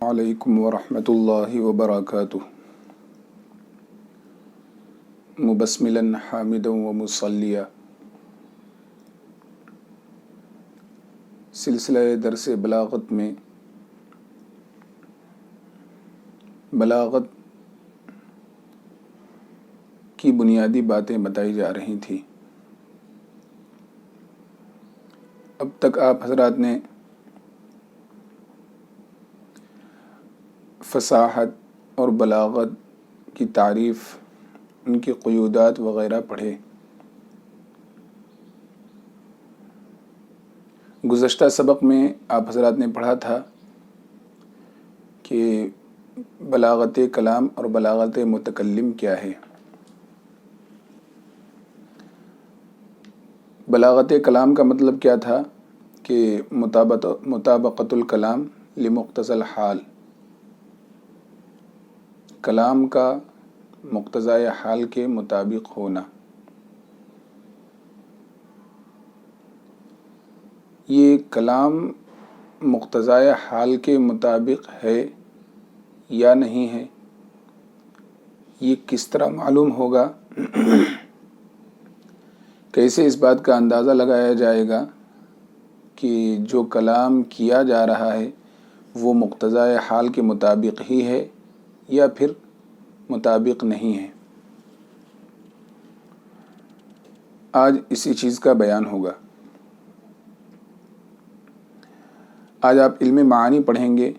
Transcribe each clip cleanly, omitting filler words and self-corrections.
علیکم ورحمۃ اللہ وبرکاتہ مبسملا حامدا ومصلیا سلسلہ درس بلاغت میں بلاغت کی بنیادی باتیں بتائی جا رہی تھیں۔ اب تک آپ حضرات نے فصاحت اور بلاغت کی تعریف، ان کی قیودات وغیرہ پڑھے۔ گزشتہ سبق میں آپ حضرات نے پڑھا تھا کہ بلاغت کلام اور بلاغت متکلم کیا ہے۔ بلاغت کلام کا مطلب کیا تھا کہ مطابقت الکلام لمقتضى الحال، کلام کا مقتضائے حال کے مطابق ہونا۔ یہ کلام مقتضائے حال کے مطابق ہے یا نہیں ہے، یہ کس طرح معلوم ہوگا؟ کیسے اس بات کا اندازہ لگایا جائے گا کہ جو کلام کیا جا رہا ہے وہ مقتضائے حال کے مطابق ہی ہے یا پھر مطابق نہیں ہے؟ آج اسی چیز کا بیان ہوگا۔ آج آپ علم معانی پڑھیں گے،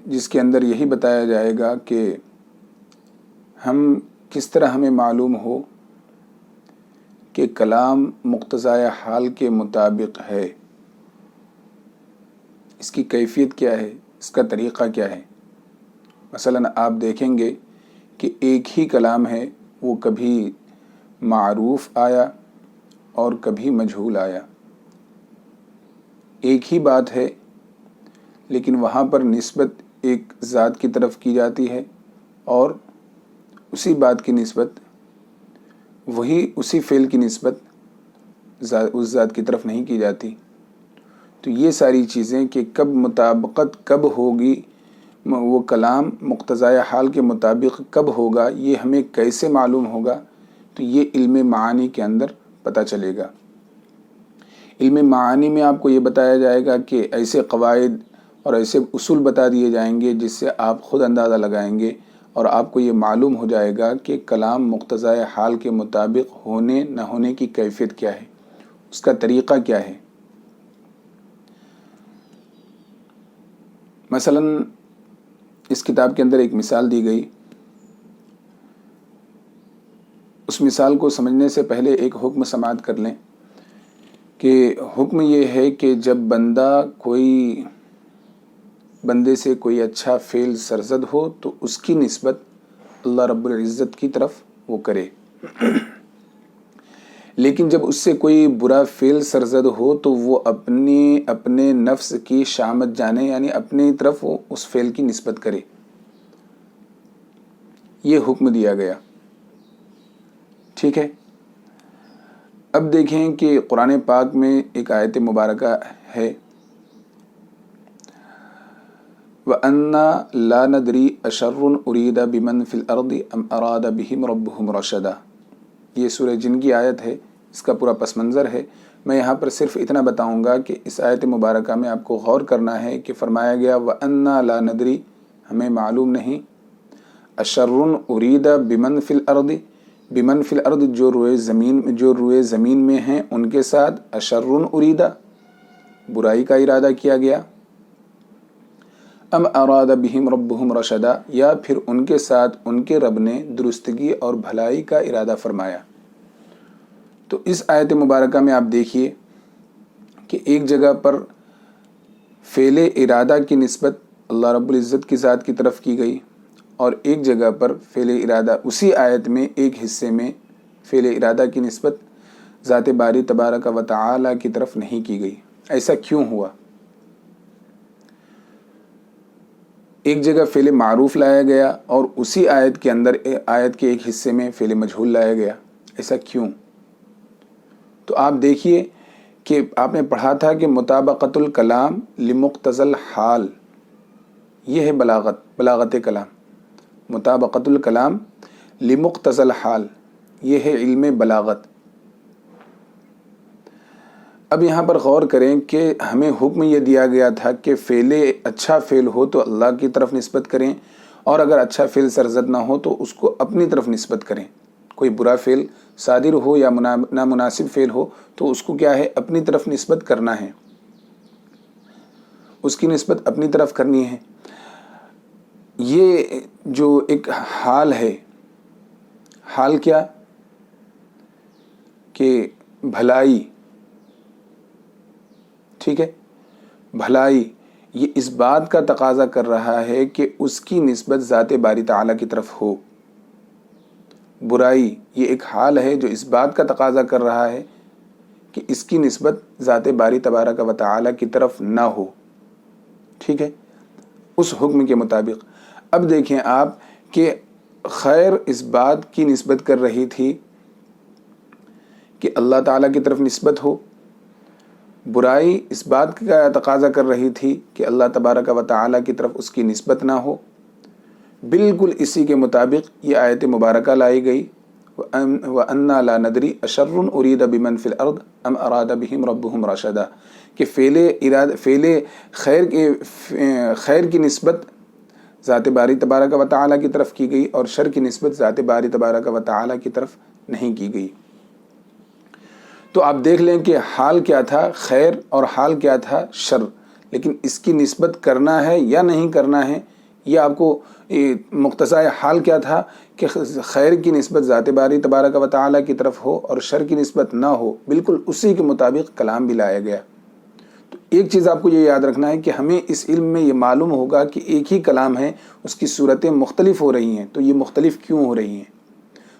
جس کے اندر یہی بتایا جائے گا کہ کس طرح ہمیں معلوم ہو کہ کلام مقتضائے حال کے مطابق ہے، اس کی کیفیت کیا ہے، اس کا طریقہ کیا ہے۔ مثلا آپ دیکھیں گے کہ ایک ہی کلام ہے، وہ کبھی معروف آیا اور کبھی مجہول آیا۔ ایک ہی بات ہے لیکن وہاں پر نسبت ایک ذات کی طرف کی جاتی ہے اور اسی بات کی نسبت، اسی فعل کی نسبت اس ذات کی طرف نہیں کی جاتی۔ تو یہ ساری چیزیں کہ کب مطابقت کب ہوگی، وہ کلام مقتضائے حال کے مطابق کب ہوگا، یہ ہمیں کیسے معلوم ہوگا؟ تو یہ علم معانی کے اندر پتہ چلے گا۔ علم معانی میں آپ کو یہ بتایا جائے گا کہ ایسے قواعد اور ایسے اصول بتا دیے جائیں گے جس سے آپ خود اندازہ لگائیں گے اور آپ کو یہ معلوم ہو جائے گا کہ کلام مقتضائے حال کے مطابق ہونے نہ ہونے کی کیفیت کیا ہے، اس کا طریقہ کیا ہے۔ مثلا اس کتاب کے اندر ایک مثال دی گئی، اس مثال کو سمجھنے سے پہلے ایک حکم سماعت کر لیں کہ حکم یہ ہے کہ جب بندے سے کوئی اچھا فعل سرزد ہو تو اس کی نسبت اللہ رب العزت کی طرف وہ کرے، لیکن جب اس سے کوئی برا فعل سرزد ہو تو وہ اپنے نفس کی شامت جانے، یعنی اپنی طرف وہ اس فعل کی نسبت کرے۔ یہ حکم دیا گیا، ٹھیک ہے۔ اب دیکھیں کہ قرآن پاک میں ایک آیت مبارکہ ہے، وَأَنَّا لَا نَدْرِي أَشَرٌ أُرِيدَ بِمَنْ فِي الْأَرْضِ أَمْ أَرَادَ بِهِمْ رَبُّهُمْ رَشَدًا۔ یہ سورہ جن کی آیت ہے، اس کا پورا پس منظر ہے۔ میں یہاں پر صرف اتنا بتاؤں گا کہ اس آیت مبارکہ میں آپ کو غور کرنا ہے کہ فرمایا گیا وَأَنَّا لَا نَدْرِي، ہمیں معلوم نہیں، أَشَرٌ أُرِيدَ بِمَنْ فِي الْأَرْضِ، بِمَنْ فِي الْأَرْضِ جو روئے زمین میں ہیں ان کے ساتھ، أَشَرٌ أُرِيدَ برائی کا ارادہ کیا گیا، ام اراد بہم ربہم رشدا یا پھر ان کے ساتھ ان کے رب نے درستگی اور بھلائی کا ارادہ فرمایا۔ تو اس آیت مبارکہ میں آپ دیکھیے کہ ایک جگہ پر فعل ارادہ کی نسبت اللہ رب العزت کی ذات کی طرف کی گئی، اور ایک جگہ پر فعل ارادہ اسی آیت میں ایک حصے میں فعل ارادہ کی نسبت ذات باری تبارک و تعالی کی طرف نہیں کی گئی۔ ایسا کیوں ہوا؟ ایک جگہ فعل معروف لایا گیا اور اسی آیت کے اندر آیت کے ایک حصے میں فعل مجہول لایا گیا، ایسا کیوں؟ تو آپ دیکھیے کہ آپ نے پڑھا تھا کہ مطابقت الکلام لمقتضى الحال، یہ ہے بلاغت کلام، مطابقت الکلام لمقتضى الحال، یہ ہے علم بلاغت۔ اب یہاں پر غور کریں کہ ہمیں حکم یہ دیا گیا تھا کہ فعل اچھا فعل ہو تو اللہ کی طرف نسبت کریں، اور اگر اچھا فعل سرزد نہ ہو تو اس کو اپنی طرف نسبت کریں۔ کوئی برا فعل صادر ہو یا نامناسب فعل ہو تو اس کو کیا ہے، اپنی طرف نسبت کرنا ہے، اس کی نسبت اپنی طرف کرنی ہے۔ یہ جو ایک حال ہے، حال کیا کہ بھلائی، ٹھیک ہے، بھلائی یہ اس بات کا تقاضا کر رہا ہے کہ اس کی نسبت ذات باری تعالیٰ کی طرف ہو۔ برائی یہ ایک حال ہے جو اس بات کا تقاضا کر رہا ہے کہ اس کی نسبت ذات باری تبارک و تعالیٰ کی طرف نہ ہو، ٹھیک ہے، اس حکم کے مطابق۔ اب دیکھیں آپ کہ خیر اس بات کی نسبت کر رہی تھی کہ اللہ تعالیٰ کی طرف نسبت ہو، برائی اس بات کا تقاضا کر رہی تھی کہ اللہ تبارک و تعالیٰ کی طرف اس کی نسبت نہ ہو۔ بالکل اسی کے مطابق یہ آیت مبارکہ لائی گئی، وَأَنَّا لَا نَدْرِي أَشَرٌ أُرِيدَ بِمَنْ فِي الْأَرْضِ أَمْ أَرَادَ بِهِمْ رَبُّهُمْ رَشَدًا، کہ فعل خیر کی نسبت ذات باری تبارک و تعالیٰ کی طرف کی گئی اور شر کی نسبت ذات باری تبارک و تعالیٰ کی طرف نہیں کی گئی۔ تو آپ دیکھ لیں کہ حال کیا تھا خیر اور حال کیا تھا شر، لیکن اس کی نسبت کرنا ہے یا نہیں کرنا ہے، یہ آپ کو مقتضائے حال کیا تھا کہ خیر کی نسبت ذات باری تبارک و تعالیٰ کی طرف ہو اور شر کی نسبت نہ ہو، بالکل اسی کے مطابق کلام بھی لایا گیا۔ تو ایک چیز آپ کو یہ یاد رکھنا ہے کہ ہمیں اس علم میں یہ معلوم ہوگا کہ ایک ہی کلام ہے، اس کی صورتیں مختلف ہو رہی ہیں، تو یہ مختلف کیوں ہو رہی ہیں؟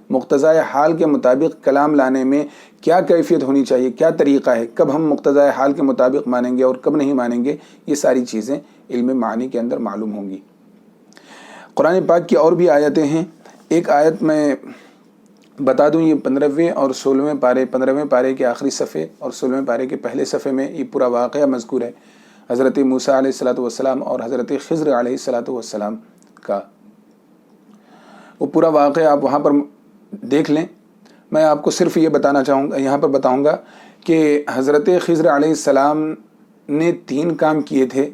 مقتضائے حال کے مطابق کلام لانے میں کیا کیفیت ہونی چاہیے، کیا طریقہ ہے، کب ہم مقتضائے حال کے مطابق مانیں گے اور کب نہیں مانیں گے، یہ ساری چیزیں علم معانی کے اندر معلوم ہوں گی۔ قرآن پاک کی اور بھی آیتیں ہیں، ایک آیت میں بتا دوں، یہ 15ویں اور 16ویں پارے، 15ویں پارے کے آخری صفحے اور 16ویں پارے کے پہلے صفحے میں یہ پورا واقعہ مذکور ہے، حضرت موسیٰ علیہ السلام اور حضرت خضر علیہ السلام کا۔ وہ پورا واقعہ آپ وہاں پر دیکھ لیں۔ میں آپ کو صرف یہ بتانا چاہوں گا، یہاں پر بتاؤں گا کہ حضرت خضر علیہ السلام نے 3 کام کیے تھے،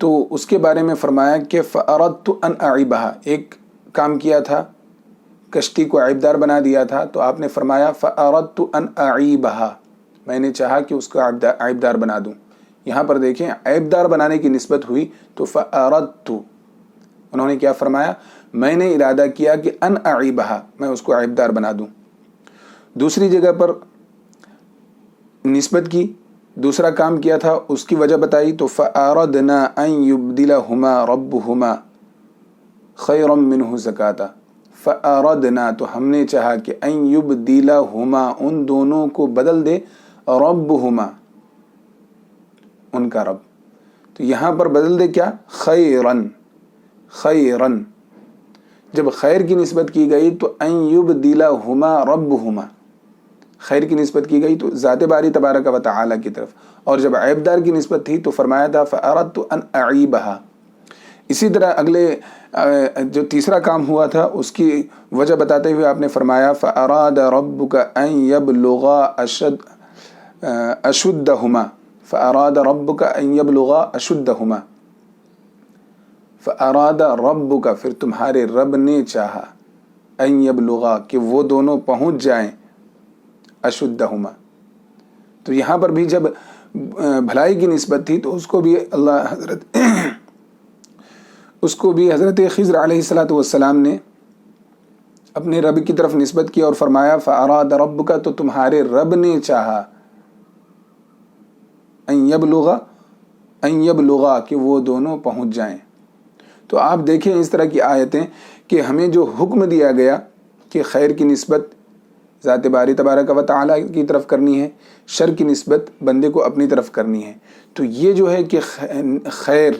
تو اس کے بارے میں فرمایا کہ فَأَرَدْتُ أَنْ أَعِيبَهَا، ایک کام کیا تھا، کشتی کو عیبدار بنا دیا تھا، تو آپ نے فرمایا فَأَرَدْتُ أَنْ أَعِيبَهَا، میں نے چاہا کہ اس کو عیبدار بنا دوں۔ یہاں پر دیکھیں عیبدار بنانے کی نسبت ہوئی تو فَأَرَدْتُ، انہوں نے کیا فرمایا، میں نے ارادہ کیا کہ ان اعیبہا، میں اس کو عیبدار بنا دوں۔ دوسری جگہ پر نسبت کی، دوسرا کام کیا تھا، اس کی وجہ بتائی تو فَأَرَدْنَا أَن يُبْدِلَهُمَا رَبُّهُمَا خَيْرًا مِّنْهُ زَكَاةً، فَأَرَدْنَا، تو ہم نے چاہا کہ أَن يُبْدِلَهُمَا، ان دونوں کو بدل دے، رَبُّهُمَا، ان کا رب، تو یہاں پر بدل دے کیا، خیرن، جب خیر کی نسبت کی گئی تو ان یبدلہما ربہما، خیر کی نسبت کی گئی تو ذات باری تبارک و تعالیٰ کی طرف، اور جب عیبدار کی نسبت تھی تو فرمایا تھا فأردت ان اعیبہا۔ اسی طرح اگلے جو تیسرا کام ہوا تھا اس کی وجہ بتاتے ہوئے آپ نے فرمایا فأراد ربک ان یبلغا اشدہما، فأراد ربک ان یبلغا اشدہما، فأراد ربک، پھر تمہارے رب نے چاہا، ان یبلغا، کہ وہ دونوں پہنچ جائیں، اشدہما۔ تو یہاں پر بھی جب بھلائی کی نسبت تھی تو اس کو بھی حضرت خضر علیہ السلام نے اپنے رب کی طرف نسبت کی اور فرمایا فأراد ربک، تو تمہارے رب نے چاہا، ان یبلغا، کہ وہ دونوں پہنچ جائیں۔ تو آپ دیکھیں اس طرح کی آیتیں کہ ہمیں جو حکم دیا گیا کہ خیر کی نسبت ذات باری تبارک و تعالیٰ کی طرف کرنی ہے، شر کی نسبت بندے کو اپنی طرف کرنی ہے، تو یہ جو ہے کہ خیر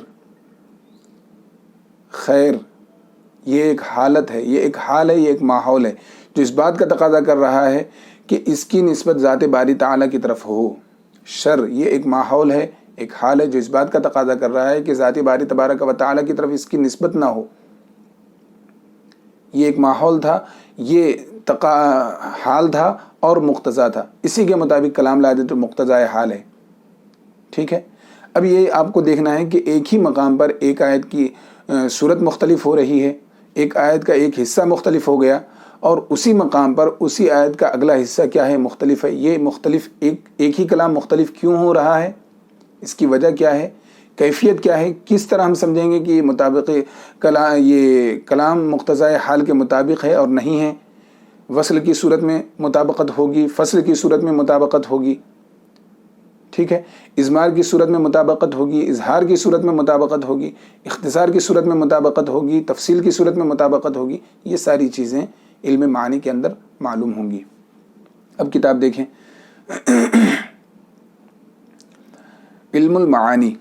یہ ایک حالت ہے، یہ ایک حال ہے، یہ ایک ماحول ہے جو اس بات کا تقاضا کر رہا ہے کہ اس کی نسبت ذات باری تعالیٰ کی طرف ہو۔ شر یہ ایک ماحول ہے، ایک حال ہے جو اس بات کا تقاضا کر رہا ہے کہ ذات باری تبارک و تعالیٰ کی طرف اس کی نسبت نہ ہو. یہ ایک ماحول تھا، یہ حال تھا اور مقتضا تھا، اسی کے مطابق کلام لا دے تو مقتضا حال ہے. ٹھیک ہے. اب یہ آپ کو دیکھنا ہے کہ ایک ہی مقام پر ایک آیت کی صورت مختلف ہو رہی ہے، ایک آیت کا ایک حصہ مختلف ہو گیا، اور اسی مقام پر اسی آیت کا اگلا حصہ کیا ہے؟ مختلف ہے. یہ مختلف ایک ہی کلام مختلف کیوں ہو رہا ہے؟ اس کی وجہ کیا ہے؟ کیفیت کیا ہے؟ کس طرح ہم سمجھیں گے کہ یہ کلام مقتضائے حال کے مطابق ہے اور نہیں ہے؟ وصل کی صورت میں مطابقت ہوگی، فصل کی صورت میں مطابقت ہوگی. ٹھیک ہے. اضمار کی صورت میں مطابقت ہوگی، اظہار کی صورت میں مطابقت ہوگی، اختصار کی صورت میں مطابقت ہوگی، تفصیل کی صورت میں مطابقت ہوگی. یہ ساری چیزیں علم معانی کے اندر معلوم ہوں گی. اب کتاب دیکھیں. علم المعانی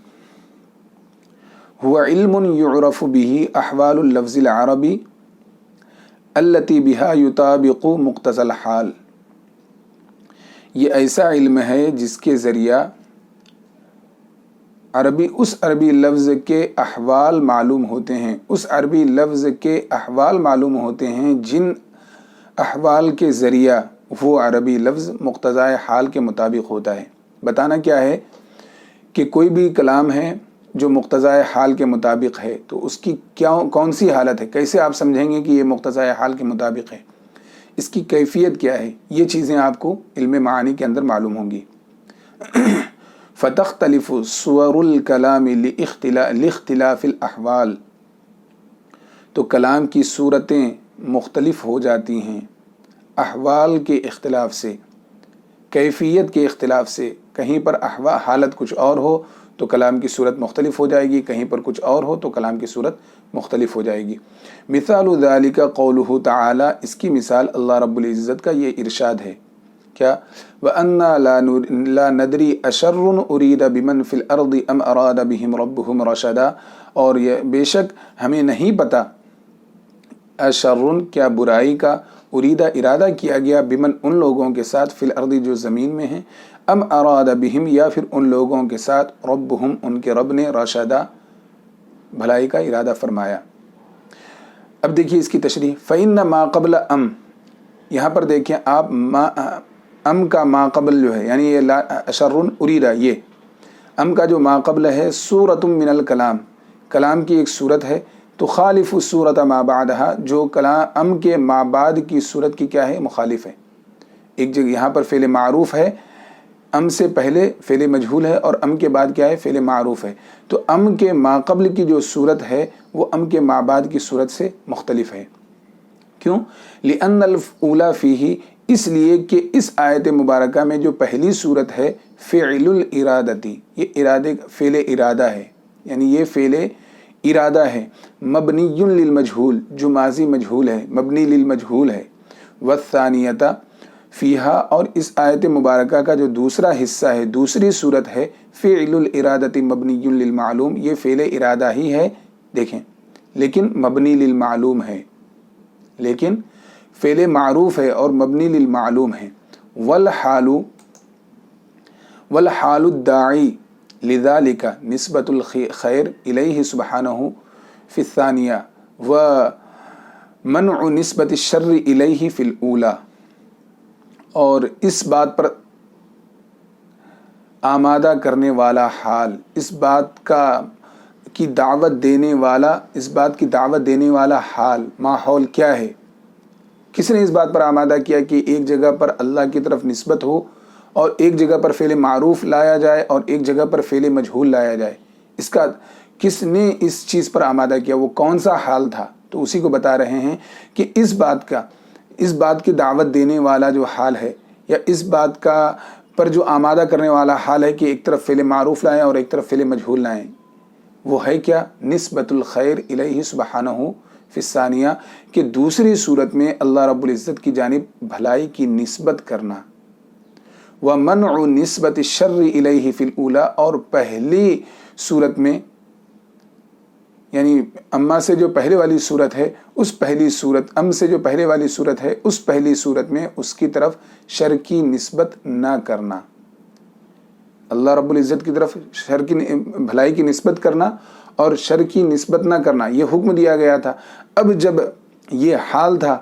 هو علم يعرف به احوال اللفظ العربی التي بها يطابق مقتضى الحال. یہ ایسا علم ہے جس کے ذریعہ اس عربی لفظ کے احوال معلوم ہوتے ہیں، اس عربی لفظ کے احوال معلوم ہوتے ہیں جن احوال کے ذریعہ وہ عربی لفظ مقتضائے حال کے مطابق ہوتا ہے. بتانا کیا ہے کہ کوئی بھی کلام ہے جو مقتضائے حال کے مطابق ہے تو اس کی کون سی حالت ہے، کیسے آپ سمجھیں گے کہ یہ مقتضائے حال کے مطابق ہے، اس کی کیفیت کیا ہے، یہ چیزیں آپ کو علم معانی کے اندر معلوم ہوں گی. فتختلف صور الکلام لاختلاف الاحوال. تو کلام کی صورتیں مختلف ہو جاتی ہیں احوال کے اختلاف سے، کیفیت کے اختلاف سے. کہیں پر حالت کچھ اور ہو تو کلام کی صورت مختلف ہو جائے گی، کہیں پر کچھ اور ہو تو کلام کی صورت مختلف ہو جائے گی. مثال ذالک قولہ تعالی. اس کی مثال اللہ رب العزت کا یہ ارشاد ہے کیا؟ وَأَنَّا لَا نَدْرِي أَشَرٌ أُرِيدَ بِمَنْ فِي الْأَرْضِ أَمْ أَرَادَ بِهِمْ رَبُّهُمْ رَشَدًا. اور یہ بے شک ہمیں نہیں پتا، اشرٌ کیا برائی کا، اریدہ ارادہ کیا گیا، بمن ان لوگوں کے ساتھ، فی الارض جو زمین میں ہیں، ام اراد بہم یا پھر ان لوگوں کے ساتھ، ربہم ان کے رب نے، رشدا بھلائی کا ارادہ فرمایا. اب دیکھیے اس کی تشریح. فإن ما قبل ام، یہاں پر دیکھیں آپ ام کا ما قبل جو ہے یعنی یہ اشرٌ اریدہ، یہ ام کا جو ما قبل ہے سورۃ من الکلام، کلام کی ایک صورت ہے. تو خالف الصورت ما بعدها، جو کلام ام کے ما بعد کی صورت کی کیا ہے؟ مخالف ہے. ایک جگہ یہاں پر فعل معروف ہے، ام سے پہلے فعل مجہول ہے، اور ام کے بعد کیا ہے؟ فعل معروف ہے. تو ام کے ما قبل کی جو صورت ہے وہ ام کے ما بعد کی صورت سے مختلف ہے. کیوں؟ لأن الاولى فیہ، اس لیے کہ اس آیت مبارکہ میں جو پہلی صورت ہے فعل الارادتی، یہ ارادے فعل ارادہ ہے، یعنی یہ فعل ارادہ ہے. مبنی للمجہول، جو ماضی مجہول ہے، مبنی للمجہول ہے. والثانیۃ فیہا، اور اس آیت مبارکہ کا جو دوسرا حصہ ہے، دوسری صورت ہے فعل الارادۃ مبنی للمعلوم، یہ فعل ارادہ ہی ہے. دیکھیں لیکن مبنی للمعلوم ہے، لیکن فعل معروف ہے اور مبنی للمعلوم ہے. والحال الداعی لذالک نسبت الخیر الیہ سبحانہ فی الثانیہ ومنع نسبت الشر الیہ فی الاولی. اور اس بات پر آمادہ کرنے والا حال، اس بات کی دعوت دینے والا حال، ماحول کیا ہے؟ کس نے اس بات پر آمادہ کیا کہ ایک جگہ پر اللہ کی طرف نسبت ہو اور ایک جگہ پر فعل معروف لایا جائے اور ایک جگہ پر فعل مجہول لایا جائے؟ اس کا کس نے اس چیز پر آمادہ کیا؟ وہ کون سا حال تھا؟ تو اسی کو بتا رہے ہیں کہ اس بات کی دعوت دینے والا جو حال ہے، یا اس بات کا پر جو آمادہ کرنے والا حال ہے کہ ایک طرف فعل معروف لائیں اور ایک طرف فعل مجہول لائیں، وہ ہے کیا؟ نسبت الخیر الیہ سبحانہ فی الثانیہ، کہ دوسری صورت میں اللہ رب العزت کی جانب بھلائی کی نسبت کرنا. ومنع نسبت الشر الیہ فی الاولی، اور پہلی صورت میں یعنی اما سے جو پہلے والی صورت ہے اس پہلی صورت، ام سے جو پہلے والی صورت ہے اس پہلی صورت میں اس کی طرف شر کی نسبت نہ کرنا. اللہ رب العزت کی طرف شر کی بھلائی کی نسبت کرنا اور شر کی نسبت نہ کرنا، یہ حکم دیا گیا تھا۔ اب جب یہ حال تھا،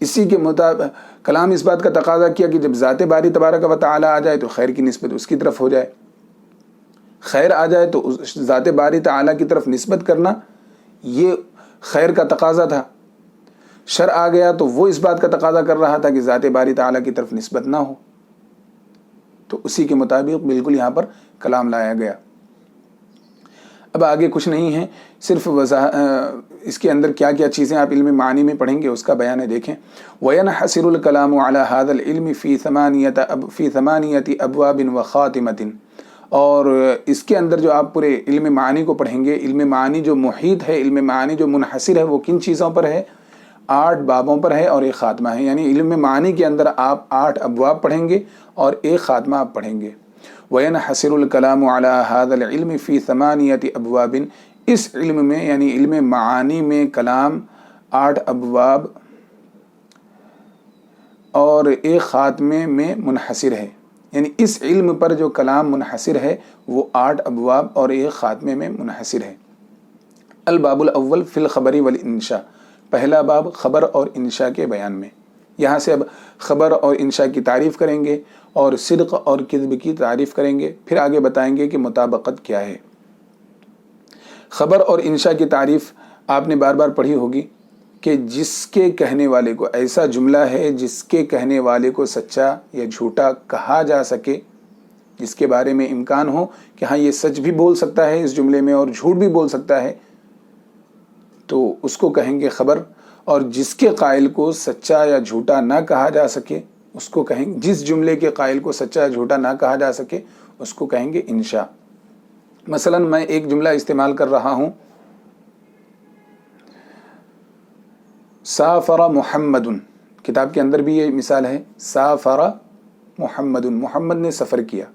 اسی کے مطابق کلام اس بات کا تقاضا کیا کہ جب ذات باری تبارک و تعالی آ جائے تو خیر کی نسبت اس کی طرف ہو جائے، خیر آ جائے تو ذات باری تعالی کی طرف نسبت کرنا یہ خیر کا تقاضا تھا۔ شر آ گیا تو وہ اس بات کا تقاضا کر رہا تھا کہ ذات باری تعالی کی طرف نسبت نہ ہو، تو اسی کے مطابق بالکل یہاں پر کلام لایا گیا۔ اب آگے کچھ نہیں ہے، صرف اس کے اندر کیا کیا چیزیں آپ علم معانی میں پڑھیں گے اس کا بیان ہے، دیکھیں وَيَنْحَصِرُ الْكَلَامُ عَلَى هَذَا الْعِلْمِ فِي ثَمَانِيَةِ أَبْوَابٍ وَخَاتِمَةٍ، اور اس کے اندر جو آپ پورے علم معانی کو پڑھیں گے، علم معانی جو محیط ہے، علم معانی جو منحصر ہے وہ کن چیزوں پر ہے؟ 8 بابوں پر ہے اور ایک خاتمہ ہے، یعنی علم معانی کے اندر آپ 8 ابواب پڑھیں گے اور ایک خاتمہ آپ پڑھیں گے۔ وَيَنْحَصِرُ الْكَلَامُ عَلَى هَذَا الْعِلْمِ فِي ثَمَانِيَةِ أَبْوَابٍ، اس علم میں یعنی علم معانی میں کلام 8 ابواب اور ایک خاتمے میں منحصر ہے، یعنی اس علم پر جو کلام منحصر ہے وہ 8 ابواب اور ایک خاتمے میں منحصر ہے۔ الباب الاول فی الخبر والانشاء، پہلا باب خبر اور انشاء کے بیان میں۔ یہاں سے اب خبر اور انشاء کی تعریف کریں گے اور صدق اور کذب کی تعریف کریں گے، پھر آگے بتائیں گے کہ مطابقت کیا ہے۔ خبر اور انشاء کی تعریف آپ نے بار بار پڑھی ہوگی کہ جس کے کہنے والے کو، ایسا جملہ ہے جس کے کہنے والے کو سچا یا جھوٹا کہا جا سکے، جس کے بارے میں امکان ہو کہ ہاں یہ سچ بھی بول سکتا ہے اس جملے میں اور جھوٹ بھی بول سکتا ہے، تو اس کو کہیں گے خبر، اور جس کے قائل کو سچا یا جھوٹا نہ کہا جا سکے اس کو کہیں گے، جس جملے کے قائل کو سچا یا جھوٹا نہ کہا جا سکے اس کو کہیں گے انشاء۔ مثلا میں ایک جملہ استعمال کر رہا ہوں، سافر محمد، کتاب کے اندر بھی یہ مثال ہے، سافر محمد، محمد نے سفر کیا۔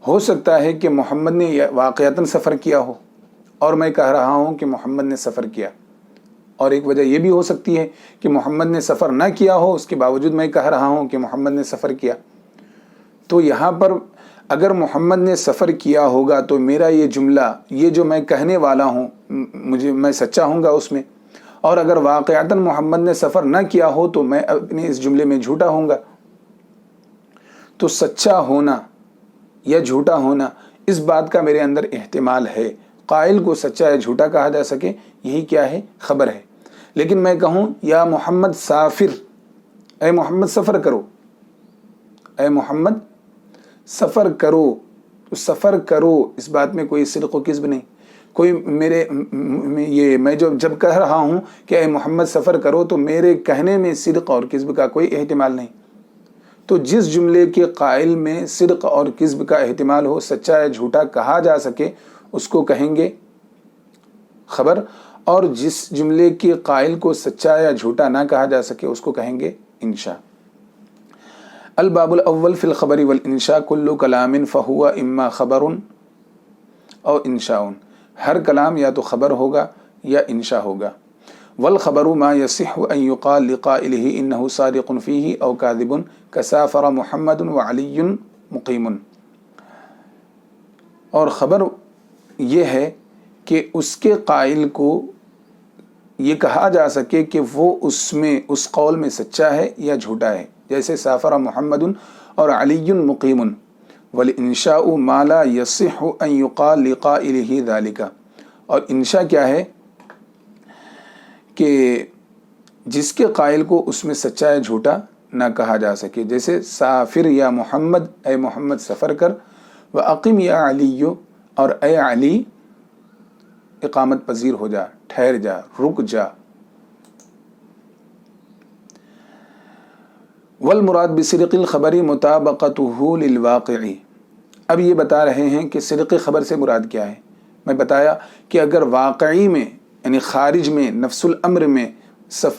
ہو سکتا ہے کہ محمد نے واقعتاً سفر کیا ہو اور میں کہہ رہا ہوں کہ محمد نے سفر کیا، اور ایک وجہ یہ بھی ہو سکتی ہے کہ محمد نے سفر نہ کیا ہو، اس کے باوجود میں کہہ رہا ہوں کہ محمد نے سفر کیا۔ تو یہاں پر اگر محمد نے سفر کیا ہوگا تو میرا یہ جملہ، یہ جو میں کہنے والا ہوں، میں سچا ہوں گا اس میں، اور اگر واقعتاً محمد نے سفر نہ کیا ہو تو میں اپنے اس جملے میں جھوٹا ہوں گا۔ تو سچا ہونا یا جھوٹا ہونا اس بات کا میرے اندر احتمال ہے، قائل کو سچا یا جھوٹا کہا جا سکے، یہی کیا ہے؟ خبر ہے۔ لیکن میں کہوں یا محمد سافر، اے محمد سفر کرو، اے محمد سفر کرو، تو سفر کرو اس بات میں کوئی صدق و کذب نہیں، کوئی میں جب کہہ رہا ہوں کہ اے محمد سفر کرو تو میرے کہنے میں صدق اور کذب کا کوئی احتمال نہیں۔ تو جس جملے کے قائل میں صدق اور کذب کا احتمال ہو، سچا یا جھوٹا کہا جا سکے، اس کو کہیں گے خبر، اور جس جملے کے قائل کو سچا یا جھوٹا نہ کہا جا سکے اس کو کہیں گے انشاء۔ الباب الاول فی الخبر والانشاء کل کلام فہو اما خبر او انشاء، ہر کلام یا تو خبر ہوگا یا انشاء ہوگا۔ والخبر ما يصح ان يقال لقائله انه صادق فيه او كاذب كسافر محمد وعلي مقیم، اور خبر یہ ہے کہ اس کے قائل کو یہ کہا جا سکے کہ وہ اس قول میں سچا ہے یا جھوٹا ہے، جیسے سافر محمد اور علی مقیم۔ والانشاء ما لا يصح ان يقال لقائله ذلك، اور انشاء کیا ہے کہ جس کے قائل کو اس میں سچا یا جھوٹا نہ کہا جا سکے، جیسے سافر یا محمد، اے محمد سفر کر، واقم یا علی، اور اے علی اقامت پذیر ہو جا، ٹھہر جا، رک جا۔ والمراد بصدق الخبر مطابقته للواقع، اب یہ بتا رہے ہیں کہ صدق خبر سے مراد کیا ہے۔ میں بتایا کہ اگر واقعی میں یعنی خارج میں نفس الامر میں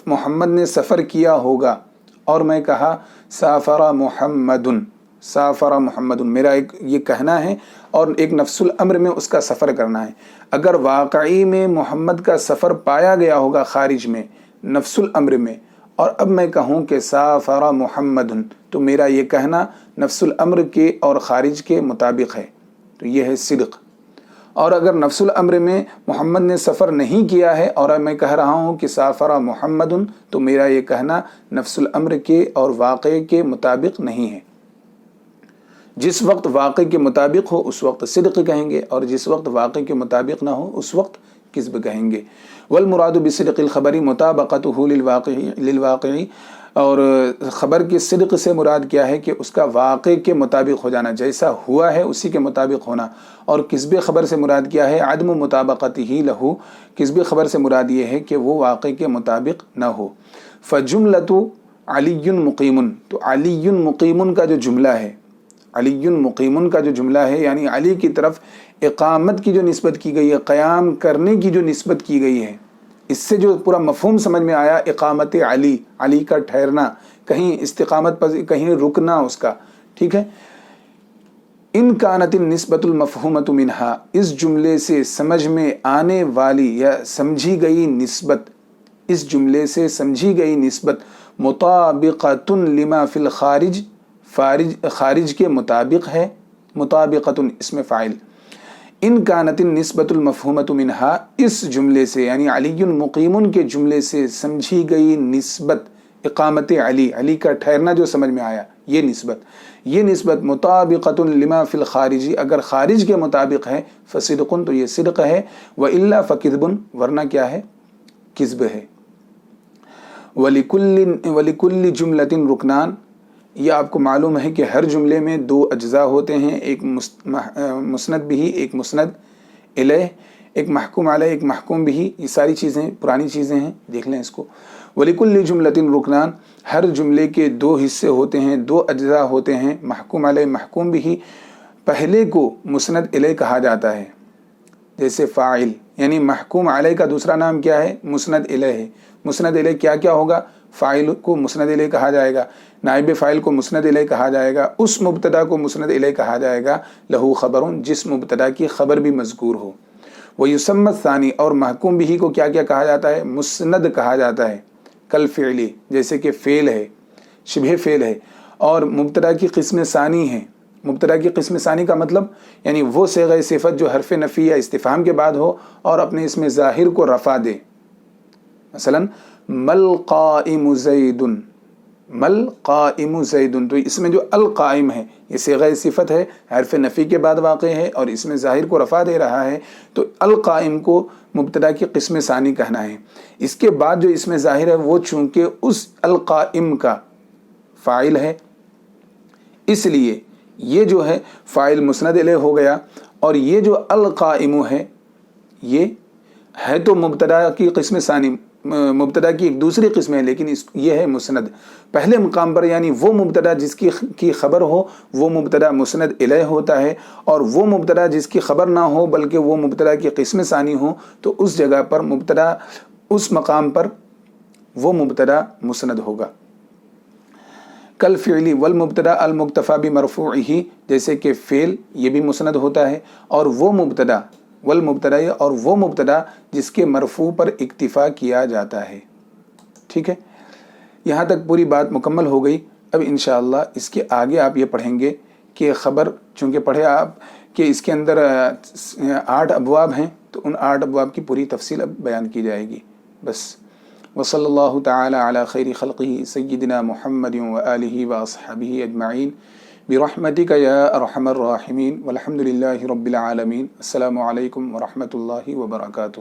محمد نے سفر کیا ہوگا اور میں کہا سافر محمد، سافر محمد، میرا ایک یہ کہنا ہے اور ایک نفس الامر میں اس کا سفر کرنا ہے۔ اگر واقعی میں محمد کا سفر پایا گیا ہوگا خارج میں نفس الامر میں، اور اب میں کہوں کہ سافر محمد، تو میرا یہ کہنا نفس الامر کے اور خارج کے مطابق ہے، تو یہ ہے صدق۔ اور اگر نفس الامر میں محمد نے سفر نہیں کیا ہے اور میں کہہ رہا ہوں کہ سافر محمد، تو میرا یہ کہنا نفس الامر کے اور واقعے کے مطابق نہیں ہے۔ جس وقت واقع کے مطابق ہو اس وقت صدق کہیں گے، اور جس وقت واقع کے مطابق نہ ہو اس وقت کذب کہیں گے۔ والمراد بصدق الخبر مطابقته للواقع، اور خبر کے صدق سے مراد کیا ہے کہ اس کا واقع کے مطابق ہو جانا، جیسا ہوا ہے اسی کے مطابق ہونا۔ اور کذب خبر سے مراد کیا ہے؟ عدم مطابقته له، کذب خبر سے مراد یہ ہے کہ وہ واقع کے مطابق نہ ہو۔ فجملۃ علی مقیم، تو علی مقیم کا جو جملہ ہے، علی مقیم کا جو جملہ ہے یعنی علی کی طرف اقامت کی جو نسبت کی گئی ہے، قیام کرنے کی جو نسبت کی گئی ہے، اس سے جو پورا مفہوم سمجھ میں آیا اقامت علی، علی کا ٹھہرنا، کہیں استقامت پر کہیں رکنا اس کا، ٹھیک ہے۔ ان کانت النسبۃ المفہومۃ منہا، اس جملے سے سمجھ میں آنے والی یا سمجھی گئی نسبت، اس جملے سے سمجھی گئی نسبت مطابقۃ لما فی الخارج، خارج کے مطابق ہے، مطابقۃ اسم فاعل۔ ان کانت النسبۃ المفہومۃ منہا، اس جملے سے یعنی علی مقیم کے جملے سے سمجھی گئی نسبت اقامت علی، علی کا ٹھہرنا جو سمجھ میں آیا، یہ نسبت مطابقۃ لما فی الخارج، اگر خارج کے مطابق ہے فصدق، تو یہ صدق ہے، والا فکذب، ورنہ کیا ہے؟ کذب ہے۔ ولکل جملۃ رکنان، یہ آپ کو معلوم ہے کہ ہر جملے میں دو اجزاء ہوتے ہیں، ایک مسند بھی، ایک مسند الیہ، ایک محکوم علیہ، ایک محکوم بھی، یہ ساری چیزیں پرانی چیزیں ہیں، دیکھ لیں اس کو۔ وَلِكُلِّ جُمْلَةٍ رُكْنان، ہر جملے کے دو حصے ہوتے ہیں، دو اجزاء ہوتے ہیں، محکوم علیہ، محکوم بھی۔ پہلے کو مسند الیہ کہا جاتا ہے، جیسے فاعل، یعنی محکوم علیہ کا دوسرا نام کیا ہے؟ مسند الیہ ہے۔ مسند الیہ کیا کیا ہوگا؟ فاعل کو مسند الیہ کہا جائے گا، نائب فاعل کو مسند الیہ کہا جائے گا، اس مبتدا کو مسند الیہ کہا جائے گا، لہو خبر، جس مبتدا کی خبر بھی مذکور ہو۔ وَيُسَمَّى الثَّانِي، اور محکوم بھی کو کیا کیا کہا جاتا ہے؟ مسند کہا جاتا ہے، کالفعلی، جیسے کہ فعل ہے، شبہ فعل ہے، اور مبتدا کی قسم ثانی ہے۔ مبتدا کی قسم ثانی کا مطلب یعنی وہ صیغہ صفت جو حرف نفی یا استفہام کے بعد ہو اور اپنے اسم ظاہر کو رفع دے، مثلا مل قائم زید، مل قائم زید، تو اس میں جو القائم ہے یہ صیغہ صفت ہے، حرف نفی کے بعد واقع ہے اور اس میں ظاہر کو رفع دے رہا ہے، تو القائم کو مبتدا کی قسم ثانی کہنا ہے۔ اس کے بعد جو اس میں ظاہر ہے وہ چونکہ اس القائم کا فاعل ہے، اس لیے یہ جو ہے فاعل مسند الیہ ہو گیا، اور یہ جو القائم ہے یہ ہے تو مبتدا کی قسم ثانی، مبتدا کی ایک دوسری قسم ہے، لیکن یہ ہے مسند پہلے مقام پر، یعنی وہ مبتدا جس کی خبر ہو وہ مبتدا مسند الیہ ہوتا ہے، اور وہ مبتدا جس کی خبر نہ ہو بلکہ وہ مبتدا کی قسم ثانی ہو تو اس جگہ پر مبتدا، اس مقام پر وہ مبتدا مسند ہوگا۔ کل فعلی والمبتدا المکتفی بمرفوعہ، جیسے کہ فعل یہ بھی مسند ہوتا ہے، اور وہ مبتدا والمبتدا، اور وہ مبتدا جس کے مرفوع پر اکتفا کیا جاتا ہے۔ ٹھیک ہے، یہاں تک پوری بات مکمل ہو گئی۔ اب انشاءاللہ اس کے آگے آپ یہ پڑھیں گے کہ خبر، چونکہ پڑھے آپ کہ اس کے اندر 8 ابواب ہیں، تو ان 8 ابواب کی پوری تفصیل اب بیان کی جائے گی۔ بس وصلی اللہ تعالی علی خیر خلقہ سیدنا محمد وآلہ واصحابہ اجمعین برحمتک یا ارحم الراحمین والحمد للہ رب العالمین۔ السلام علیکم ورحمۃ اللہ وبرکاتہ۔